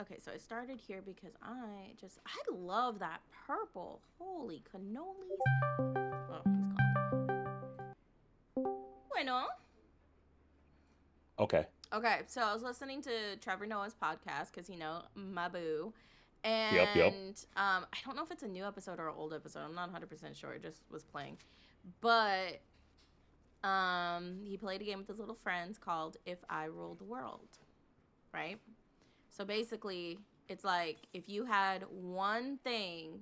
Okay, so I started here because I love that purple. Holy cannolis. Oh, he's calling me. Bueno. Okay. Okay, so I was listening to Trevor Noah's podcast because, my boo. Yep. Yep. And I don't know if it's a new episode or an old episode. I'm not 100% sure. It just was playing. But he played a game with his little friends called If I Ruled the World, right? So basically, it's like if you had one thing,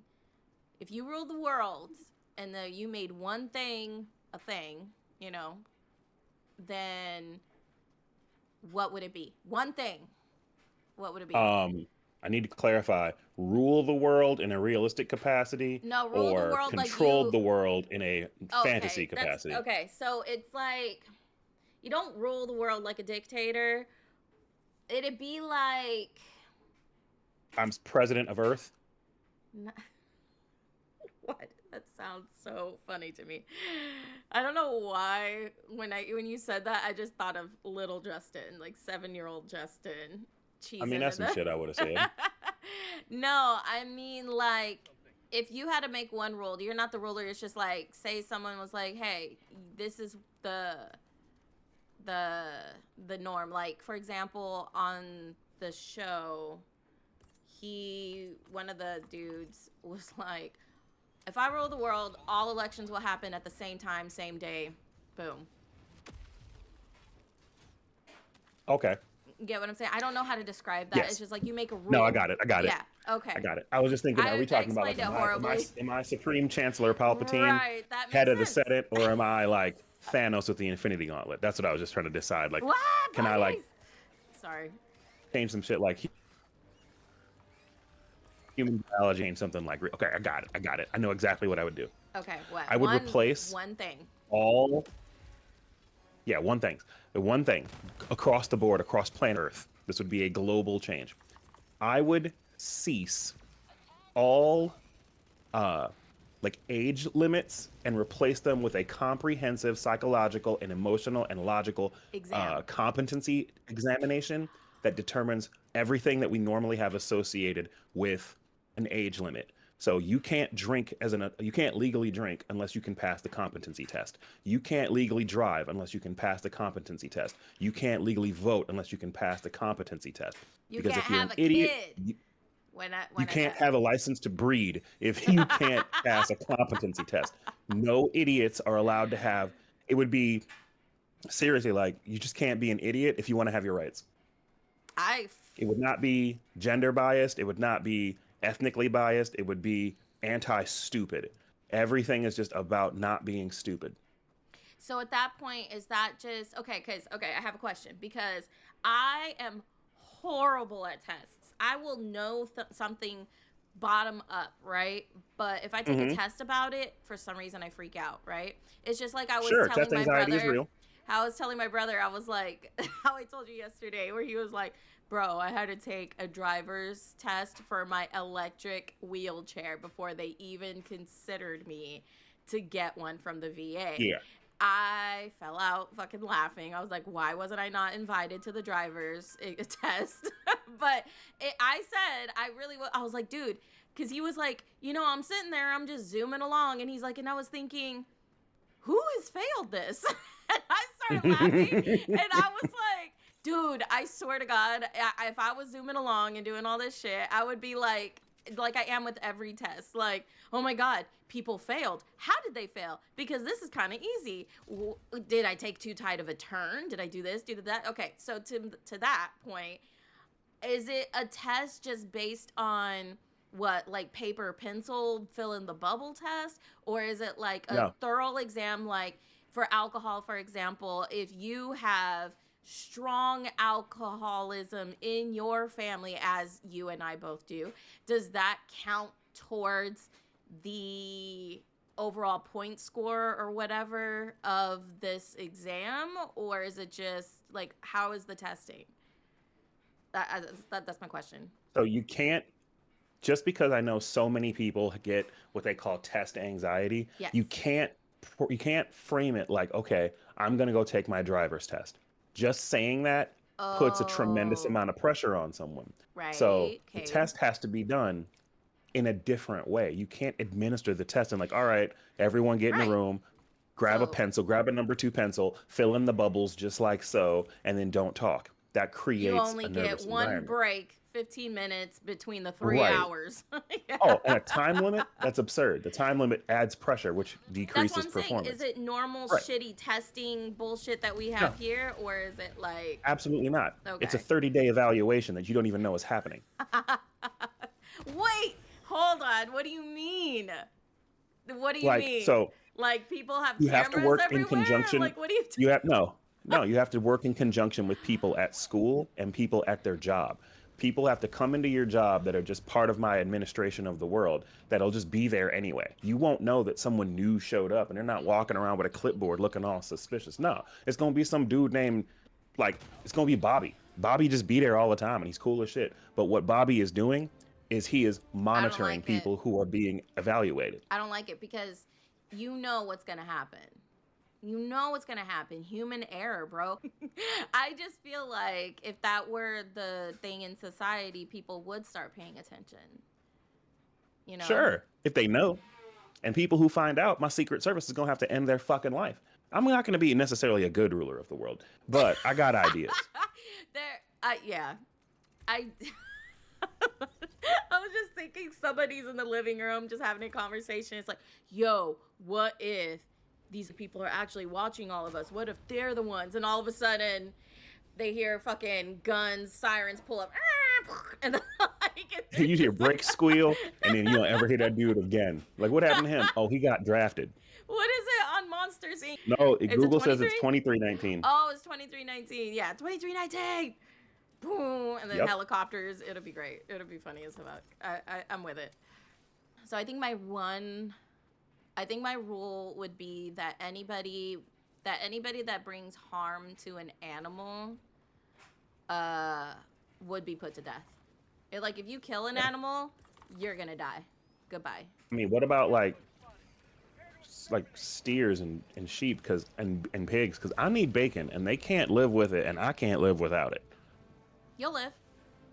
if you ruled the world and you made one thing a thing, you know, then what would it be? One thing. What would it be? I need to clarify: rule the world in a realistic capacity, No, rule the or world like controlled you. the world in a fantasy Okay, that's capacity. okay. So it's like you don't rule the world like a dictator. It'd be like I'm president of Earth. what? That sounds so funny to me. I don't know why when you said that I just thought of little Justin, like 7-year-old Justin I mean, cheesing that's in some the shit I would have said. No, I mean like if you had to make one rule, you're not the ruler, it's just like say someone was like, "Hey, this is the the norm." Like for example, on the show, he one of the dudes was like, if I rule the world, all elections will happen at the same time, same day. Boom. Okay. Get what I'm saying? I don't know how to describe that. It's Yes. just like you make a No, I rule. got it. I got it. Yeah. Okay. I got it. I was just thinking, are we I talking about like, explained it horribly. am I Supreme Chancellor Palpatine, Right. That head makes of the sense. Senate, or am I like Thanos with the Infinity Gauntlet? That's what I was just trying to decide. Like, What? can I like Puppies? Sorry. change some shit like human biology and something like? Okay, I got it. I got it. I know exactly what I would do. Okay. What? I would One replace one thing. all. Yeah, one thing. The one thing across the board, across planet Earth. This would be a global change. I would cease all uh, like age limits and replace them with a comprehensive psychological and emotional and logical Exam. competency examination that determines everything that we normally have associated with an age limit. So you can't legally drink unless you can pass the competency test. You can't legally drive unless you can pass the competency test. You can't legally vote unless you can pass the competency test. You Because can't if you're an have a idiot, kid you when I can't have a license to breed if you can't pass a competency test. No idiots are allowed to have. It would be seriously like you just can't be an idiot if you want to have your rights. I It would not be gender biased. It would not be ethnically biased. It would be anti stupid. Everything is just about not being stupid. So at that point, is that just okay? Because okay, I have a question because I am horrible at tests. I will know something bottom up, right? But if I take a Hmm. test about it, for some reason I freak out, right? It's just like I was Sure, telling test my anxiety is brother. real. How I was telling my brother, I was like, how I told you yesterday, where he was like, "Bro, I had to take a driver's test for my electric wheelchair before they even considered me to get one from the VA." Yeah. I fell out fucking laughing. I was like, why wasn't I not invited to the driver's test? But I said, I really was, I was like, dude, because he was like, I'm sitting there, I'm just zooming along. And he's like, and I was thinking, who has failed this? And I started laughing. And I was like, dude, I swear to God, if I was zooming along and doing all this shit, I would be like I am with every test. Like, oh my God, people failed. How did they fail? Because this is kind of easy. Did I take too tight of a turn? Did I do this? Do that? Okay, so to that point, is it a test just based on what, like paper pencil fill in the bubble test, or is it like a No. thorough exam, like for alcohol, for example, if you have strong alcoholism in your family, as you and I both do, does that count towards the overall point score or whatever of this exam, or is it just like how is the testing? That's my question. So you can't, just because I know so many people get what they call test anxiety, Yes. you can't frame it like, okay, I'm going to go take my driver's test. Just saying that puts a tremendous Oh, amount of pressure on someone. So right. the Okay. test has to be done in a different way. You can't administer the test and like, all right, everyone get in the Right. room, grab a So pencil, grab a number 2 pencil, fill in the bubbles just like so, and then don't talk. That you creates only a get nervous one environment. break, 15 minutes between the three Right. hours. Yeah. Oh, and a time limit? That's absurd. The time limit adds pressure, which That's what decreases I'm saying. Is performance. it normal Right. shitty testing bullshit that we have No, here, or is it like, absolutely not. It's a okay? 30-day evaluation that you don't even know is happening. Wait, hold on. What do you mean? What do you Like, mean? so Like people have you have to cameras work in everywhere? conjunction. Like what do you You have no, you have to work in conjunction with people at school and people at their job. People have to come into your job that are just part of my administration of the world that'll just be there anyway. You won't know that someone new showed up and they're not walking around with a clipboard looking all suspicious. No, it's going to be some dude named, like, it's going to be Bobby. Bobby just be there all the time and he's cool as shit. But what Bobby is doing is he is I don't monitoring like it. people who are being evaluated. I don't like it because you know what's gonna happen. You know what's gonna happen. Human error, bro. I just feel like if that were the thing in society, people would start paying attention. You know? Sure, if they know. And people who find out, my Secret Service is going to have to end their fucking life. I'm not going to be necessarily a good ruler of the world, but I got ideas. Yeah. I I was just thinking somebody's in the living room just having a conversation. It's like, yo, what if these people are actually watching all of us? What if they're the ones? And all of a sudden they hear fucking guns, sirens pull up. And then, like, You hear brakes squeal, and then you don't ever hear that dude again. Like, what happened to him? Oh, he got drafted. what is it on Monsters Inc? No, Is it Google says 23? it's 2319. Oh, it's 2319. Yeah, 2319. Boom, and then Yep. helicopters. It'll be great. It'll be funny as fuck. I'm with it. So I think my rule would be that anybody that brings harm to an animal would be put to death. Like if you kill an Yeah. animal, you're gonna die. Goodbye. I mean, what about like steers and sheep and pigs? Because I need bacon, and they can't live with it, and I can't live without it. You'll live,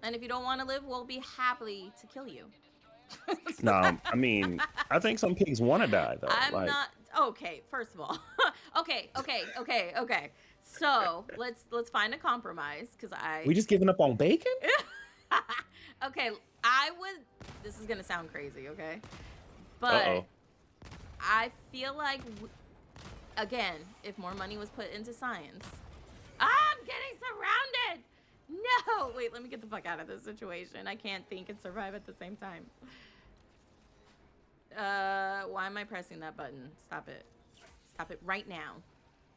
and if you don't want to live, we'll be happy to kill you. No, I mean, I think some pigs want to die though. I'm Like, not okay. First of all, okay. So let's find a compromise because we just giving up on bacon? okay. I would. This is gonna sound crazy, okay? But Uh-oh. I feel like, again, if more money was put into science, I'm getting surrounded. No, wait. Let me get the fuck out of this situation. I can't think and survive at the same time. Why am I pressing that button? Stop it. Stop it right now.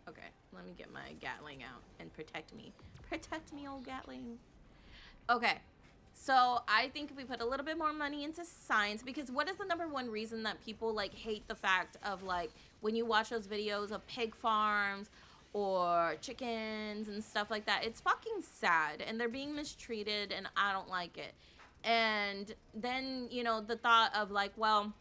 Okay, let me get my Gatling out and protect me. Protect me, old Gatling. Okay, so I think if we put a little bit more money into science, because what is the number one reason that people like hate the fact of like when you watch those videos of pig farms or chickens and stuff like that? It's fucking sad and they're being mistreated and I don't like it. And then, you know, the thought of like, well,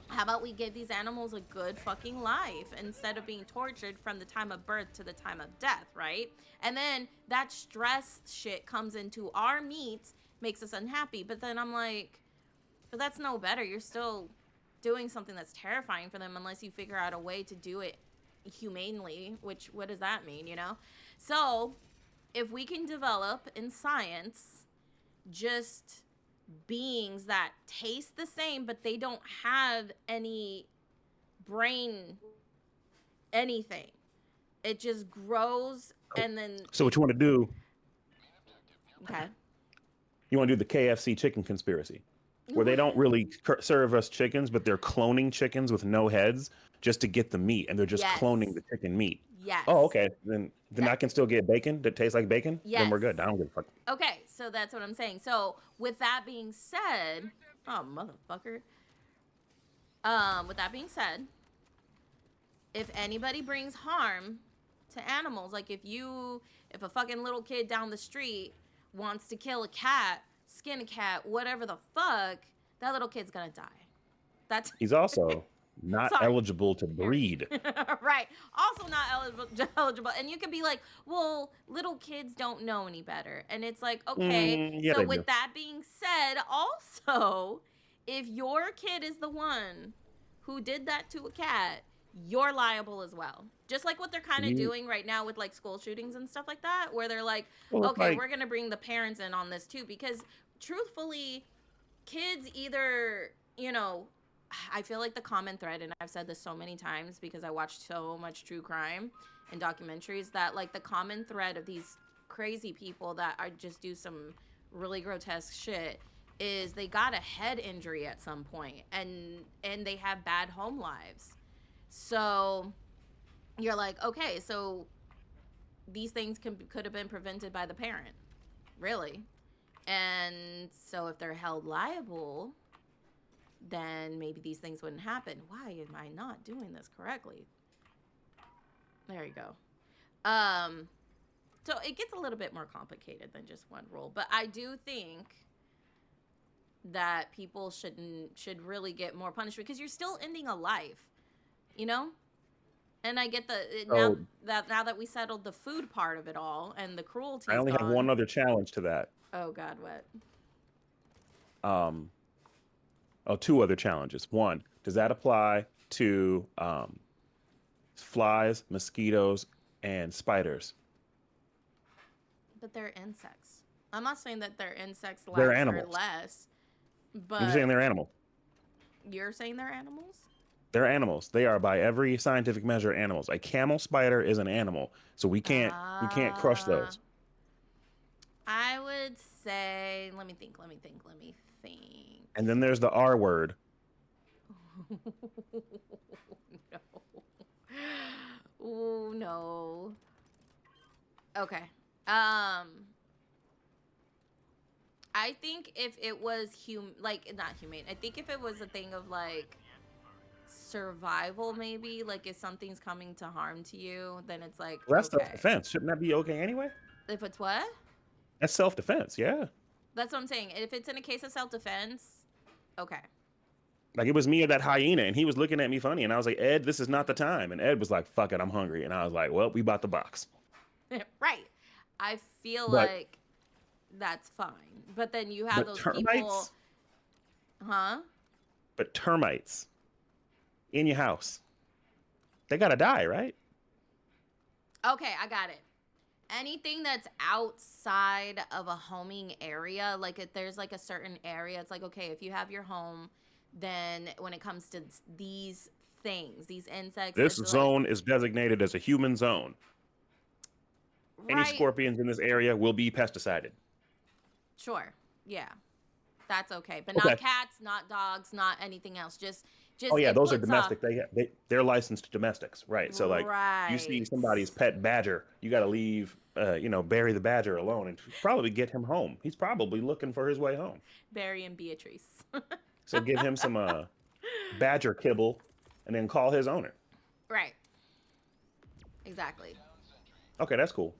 how about we give these animals a good fucking life instead of being tortured from the time of birth to the time of death, right? And then that stress shit comes into our meat, makes us unhappy. But then I'm like, but that's no better. You're still doing something that's terrifying for them unless you figure out a way to do it humanely, which, what does that mean, you know? So if we can develop in science just beings that taste the same but they don't have any brain anything, it just grows and then So what you want to do? okay, You want to do the KFC chicken conspiracy, where they don't really serve us chickens, but they're cloning chickens with no heads just to get the meat, and they're just yes, cloning the chicken meat. yes, Oh, okay. Then that, I can still get bacon that tastes like bacon. yes. Then we're good. I don't give a fuck. Okay, so that's what I'm saying. So with that being said, oh motherfucker. With that being said, if anybody brings harm to animals, like if a fucking little kid down the street wants to kill a cat, skin a cat, whatever the fuck, that little kid's gonna die. That's He's also Not Sorry. eligible to breed. Right. Also not eligible. And you could be like, well, little kids don't know any better. And it's like, okay. Yeah, So they do. with that being said, also, if your kid is the one who did that to a cat, you're liable as well. Just like what they're kind of You, doing right now with like school shootings and stuff like that, where they're like, well, it's okay, like, we're going to bring the parents in on this too. Because truthfully, kids either, I feel like the common thread, and I've said this so many times because I watch so much true crime and documentaries, that like the common thread of these crazy people that are just do some really grotesque shit is they got a head injury at some point, and they have bad home lives. So you're like, okay, so these things could have been prevented by the parent, really. And so if they're held liable, then maybe these things wouldn't happen. Why am I not doing this correctly? There you go. So it gets a little bit more complicated than just one rule, but I do think that people should really get more punishment because you're still ending a life, you know? And I get so now that we settled the food part of it all and the I cruelty's only have gone. one other challenge to that. Oh God, what? Um, two other challenges. One, does that apply to flies, mosquitoes, and spiders? But they're insects. I'm not saying that their insects' They're lives are animals. less, I'm just saying but they're animals. you're saying they're animals? They're animals. They are, by every scientific measure, animals. A camel spider is an animal, so we can't crush those. I would say, let me think. And then there's the R word. No. Ooh, no. Okay. I think if it was like not humane, I think if it was a thing of like survival, maybe like if something's coming to harm to you, then it's like Well, that's okay. self-defense. Shouldn't that be okay anyway? If it's what? That's self-defense, yeah. That's what I'm saying. If it's in a case of self-defense, okay. Like it was me or that hyena, and he was looking at me funny, and I was like, Ed, this is not the time. And Ed was like, fuck it, I'm hungry. And I was like, well, we bought the box. Right. I feel But like that's fine. But then you have but those people, termites, huh? but termites in your house, they gotta die, right? Okay, I got it. Anything that's outside of a homing area, like if there's like a certain area, it's like, okay, if you have your home, then when it comes to these things, these insects, This it's like, zone is designated as a human zone. Any right, scorpions in this area will be pesticided. sure, yeah, that's okay. But Okay. not cats, not dogs, not anything else. Just Oh yeah, it those are puts off. domestic. They're licensed domestics, right? So like, you see Right. somebody's pet badger, you got to leave, bury the badger alone and probably get him home. He's probably looking for his way home. Barry and Beatrice. So give him some badger kibble, and then call his owner. Right. Exactly. Okay, that's cool.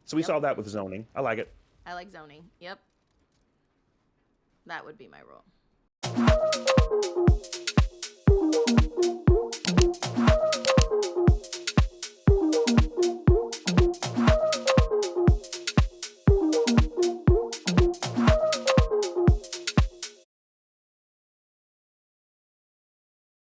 So we Yep. saw that with zoning. I like it. I like zoning. Yep. That would be my rule.